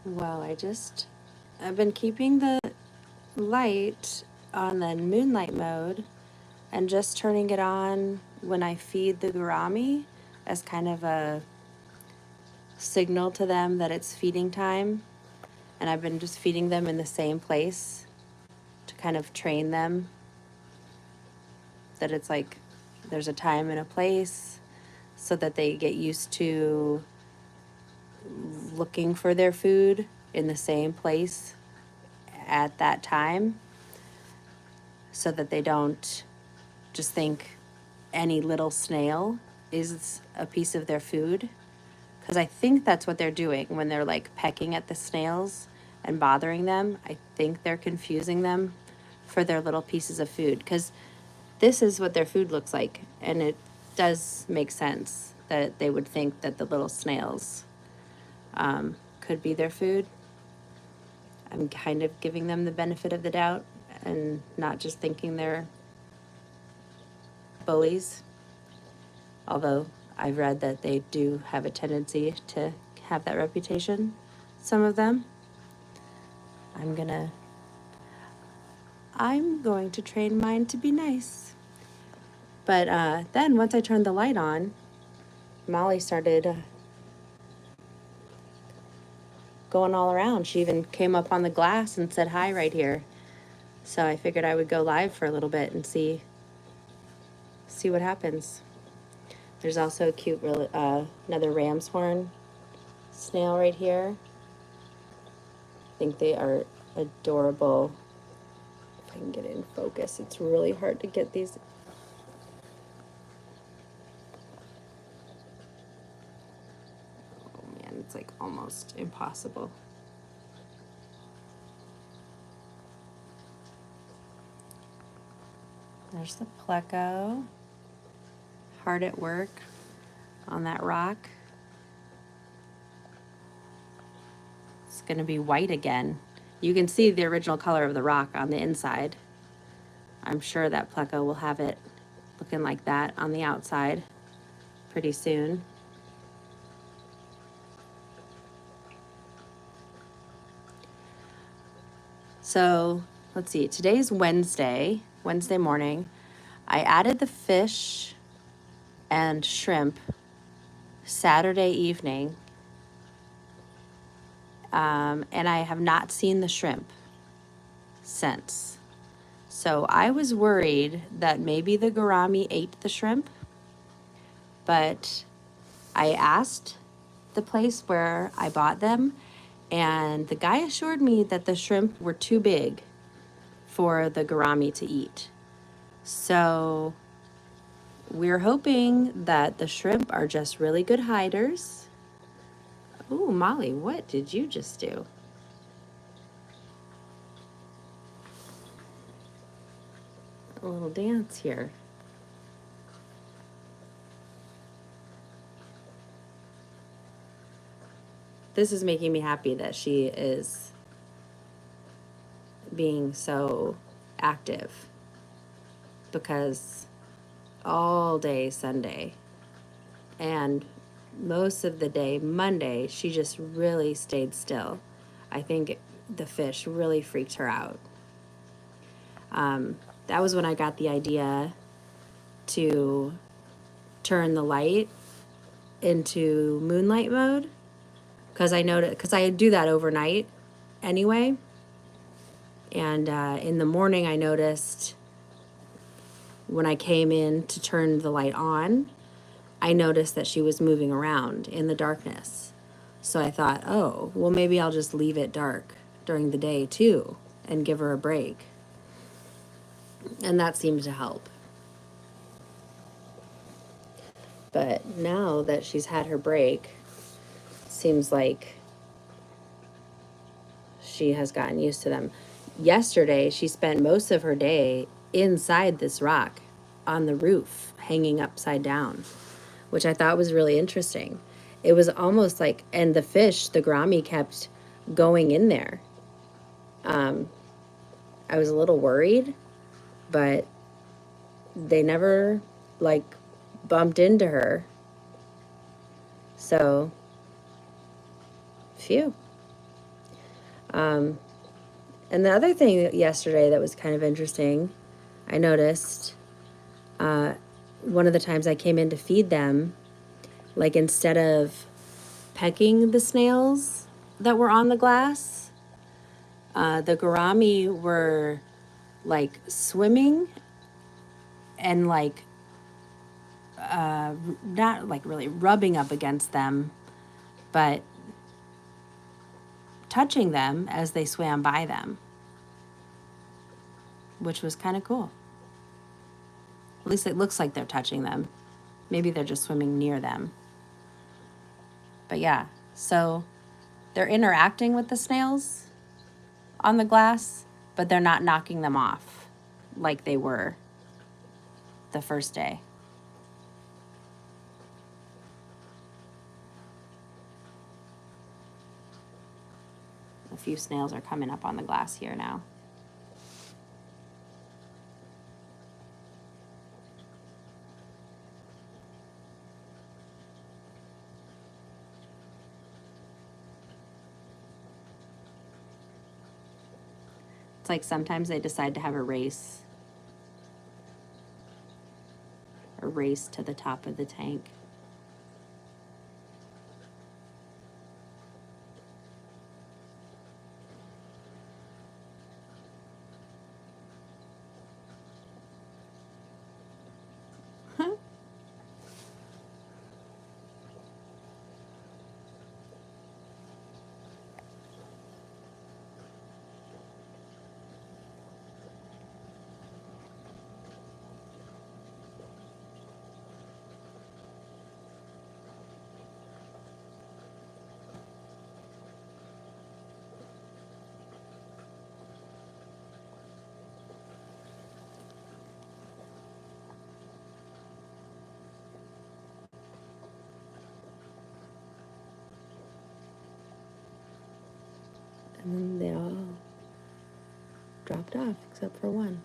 Well, I've been keeping the light on the moonlight mode and just turning it on when I feed the gourami as kind of a signal to them that it's feeding time. And I've been just feeding them in the same place to kind of train them that it's like there's a time and a place so that they get used to looking for their food in the same place at that time so that they don't just think any little snail is a piece of their food. Because I think that's what they're doing when they're like pecking at the snails and bothering them. I think they're confusing them for their little pieces of food. Because this is what their food looks like. And it does make sense that they would think that the little snails could be their food. I'm kind of giving them the benefit of the doubt and not just thinking they're bullies. Although I've read that they do have a tendency to have that reputation, some of them. I'm going to train mine to be nice. But then once I turned the light on, Molly started going all around. She even came up on the glass and said hi right here. So I figured I would go live for a little bit and see what happens. There's also a cute another ram's horn snail right here. I think they are adorable. If I can get it in focus, it's really hard to get these. Oh man, it's like almost impossible. There's the pleco, hard at work on that rock. It's gonna be white again. You can see the original color of the rock on the inside. I'm sure that pleco will have it looking like that on the outside pretty soon. So let's see, today's Wednesday morning. I added the fish and shrimp Saturday evening, and I have not seen the shrimp since. So I was worried that maybe the gourami ate the shrimp, but I asked the place where I bought them, and the guy assured me that the shrimp were too big for the gourami to eat. So we're hoping that the shrimp are just really good hiders. Ooh, Molly, what did you just do? A little dance here. This is making me happy that she is being so active, because all day Sunday and most of the day Monday, she just really stayed still. I think the fish really freaked her out. That was when I got the idea to turn the light into moonlight mode, because I do that overnight anyway. And in the morning, I noticed when I came in to turn the light on, I noticed that she was moving around in the darkness. So I thought, oh, well, maybe I'll just leave it dark during the day too and give her a break. And that seemed to help. But now that she's had her break, seems like she has gotten used to them. Yesterday, she spent most of her day inside this rock on the roof, hanging upside down, which I thought was really interesting. It was almost like, and the fish, the gourami, kept going in there. I was a little worried, but they never like bumped into her. So, phew. And the other thing yesterday that was kind of interesting, I noticed one of the times I came in to feed them, like instead of pecking the snails that were on the glass, the gourami were like swimming and like not like really rubbing up against them, but touching them as they swam by them, which was kind of cool. At least it looks like they're touching them. Maybe they're just swimming near them. But yeah, so they're interacting with the snails on the glass, but they're not knocking them off like they were the first day. A few snails are coming up on the glass here now. It's like sometimes they decide to have a race to the top of the tank. And then they all dropped off except for one.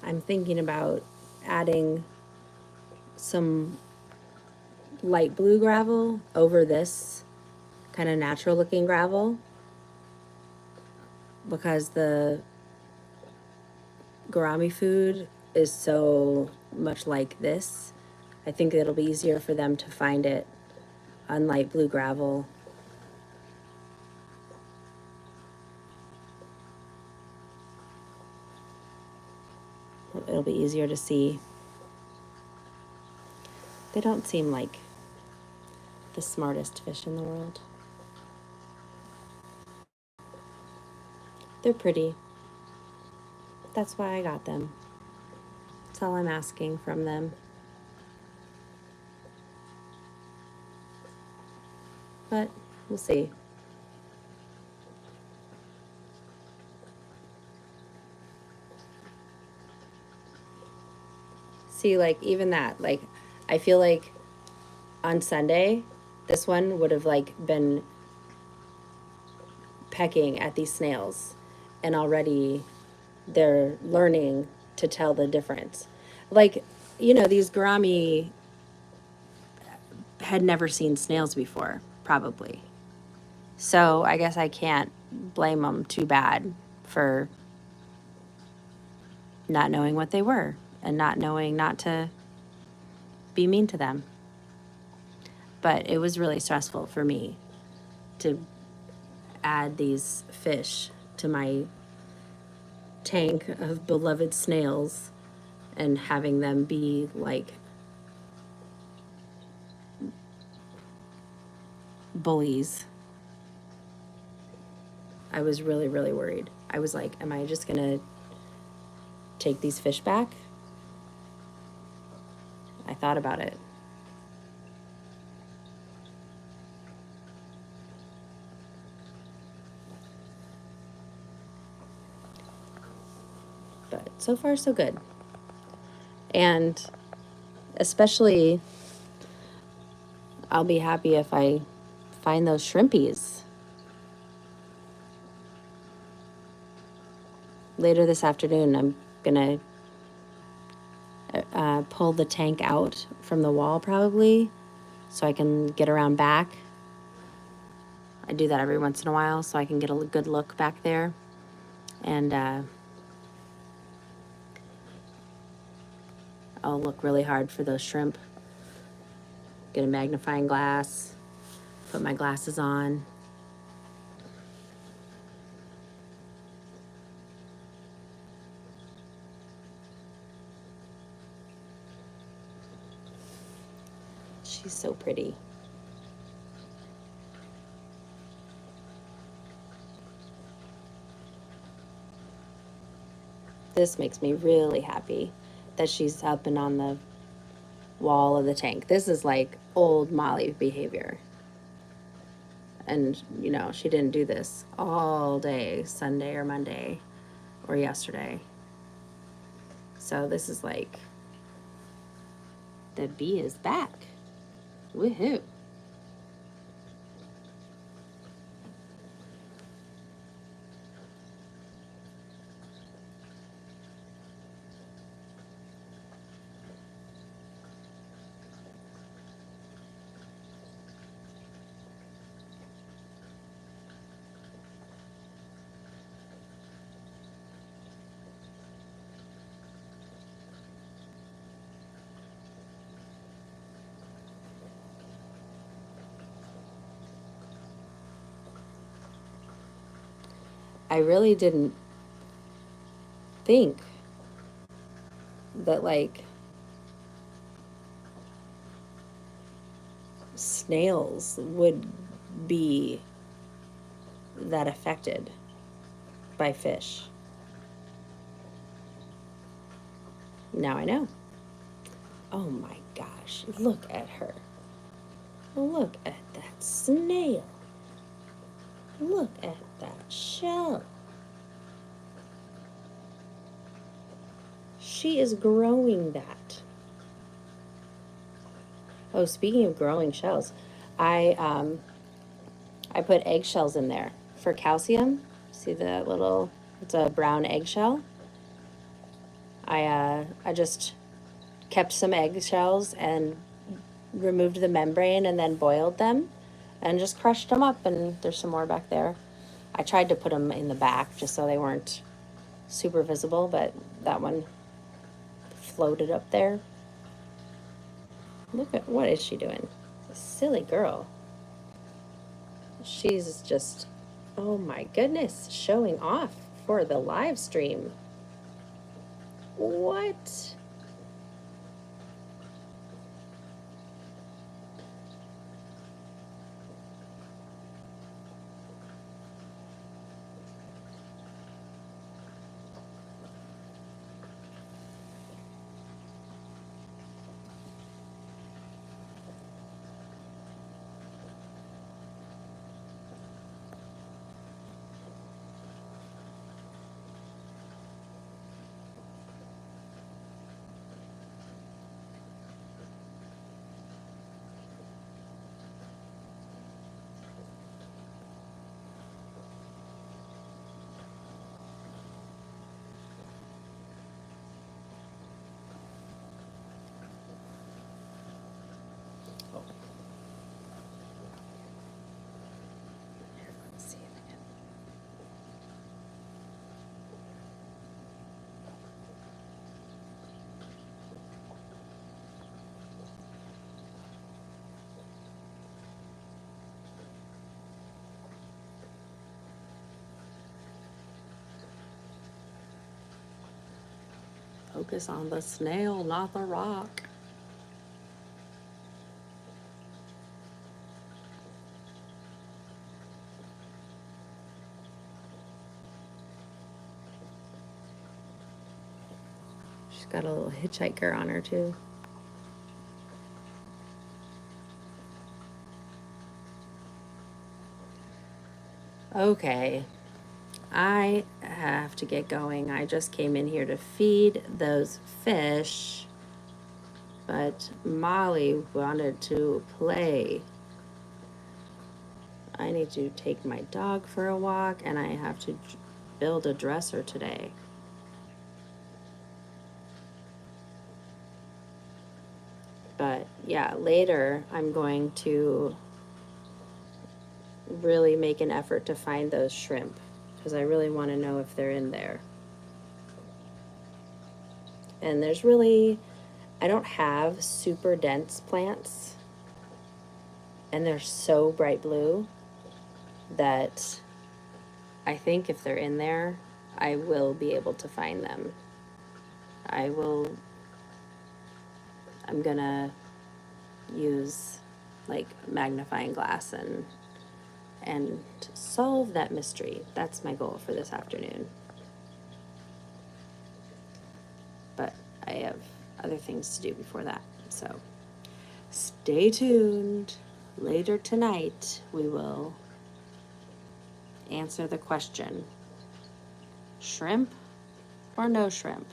I'm thinking about adding some light blue gravel over this kind of natural looking gravel, because the gourami food is so much like this. I think it'll be easier for them to find it on light blue gravel. It'll be easier to see. They don't seem like the smartest fish in the world. They're pretty. That's why I got them. That's all I'm asking from them. But we'll see. See, like, even that, like, I feel like on Sunday, this one would have, like, been pecking at these snails, and already they're learning to tell the difference. Like, you know, these gourami had never seen snails before, probably. So I guess I can't blame them too bad for not knowing what they were and not knowing not to be mean to them. But it was really stressful for me to add these fish to my tank of beloved snails and having them be like bullies. I was really, really worried. I was like, am I just gonna take these fish back? I thought about it. But so far, so good. And especially, I'll be happy if I find those shrimpies. Later this afternoon, I'm gonna pull the tank out from the wall probably so I can get around back. I do that every once in a while so I can get a good look back there. And I'll look really hard for those shrimp. Get a magnifying glass, put my glasses on. She's so pretty. This makes me really happy that she's up and on the wall of the tank. This is like old Molly behavior. And, you know, she didn't do this all day, Sunday or Monday or yesterday. So this is like, the bee is back. Woohoo. I really didn't think that like snails would be that affected by fish. Now I know. Oh my gosh, look at her. Look at that snail. Look at that shell. She is growing that. Oh, speaking of growing shells, I put eggshells in there for calcium. See the little, it's a brown eggshell. I just kept some eggshells and removed the membrane and then boiled them and just crushed them up, and there's some more back there. I tried to put them in the back just so they weren't super visible, but that one floated up there. Look at, what is she doing? Silly girl. She's just, oh my goodness, showing off for the live stream. What? Focus on the snail, not the rock. She's got a little hitchhiker on her too. Okay, I have to get going. I just came in here to feed those fish, but Molly wanted to play. I need to take my dog for a walk, and I have to build a dresser today. But yeah, later I'm going to really make an effort to find those shrimp because I really want to know if they're in there. And there's really, I don't have super dense plants, and they're so bright blue that I think if they're in there, I will be able to find them. I'm gonna use like magnifying glass and solve that mystery. That's my goal for this afternoon. But I have other things to do before that. So stay tuned. Later tonight, we will answer the question, shrimp or no shrimp?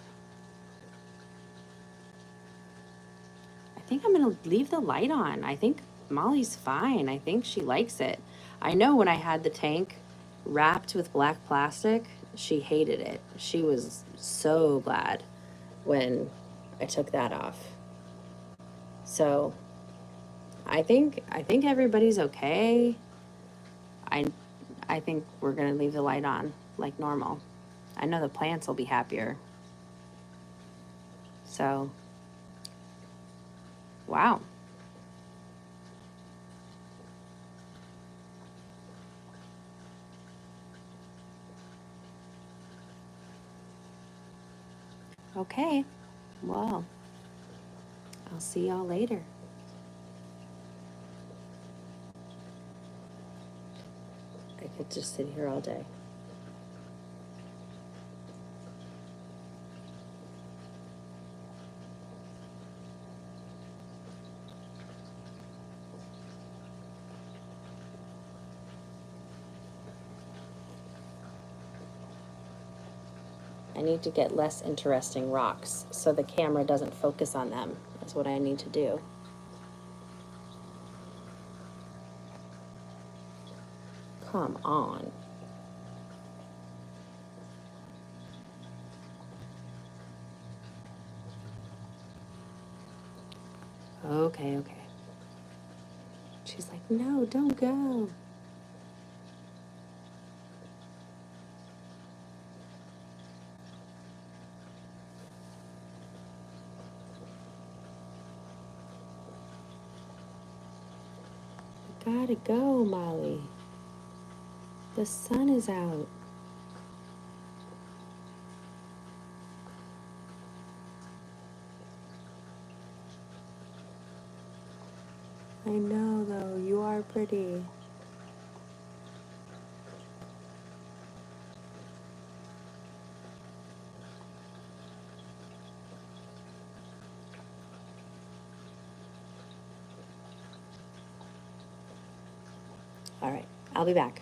I think I'm going to leave the light on. I think Molly's fine. I think she likes it. I know when I had the tank wrapped with black plastic, she hated it. She was so glad when I took that off. So I think everybody's okay. I think we're going to leave the light on like normal. I know the plants will be happier. So, wow. Okay. Well, I'll see y'all later. I could just sit here all day. I need to get less interesting rocks so the camera doesn't focus on them. That's what I need to do. Come on. Okay. She's like, no, don't go. Gotta go, Molly. The sun is out. I know, though. You are pretty. All right. I'll be back.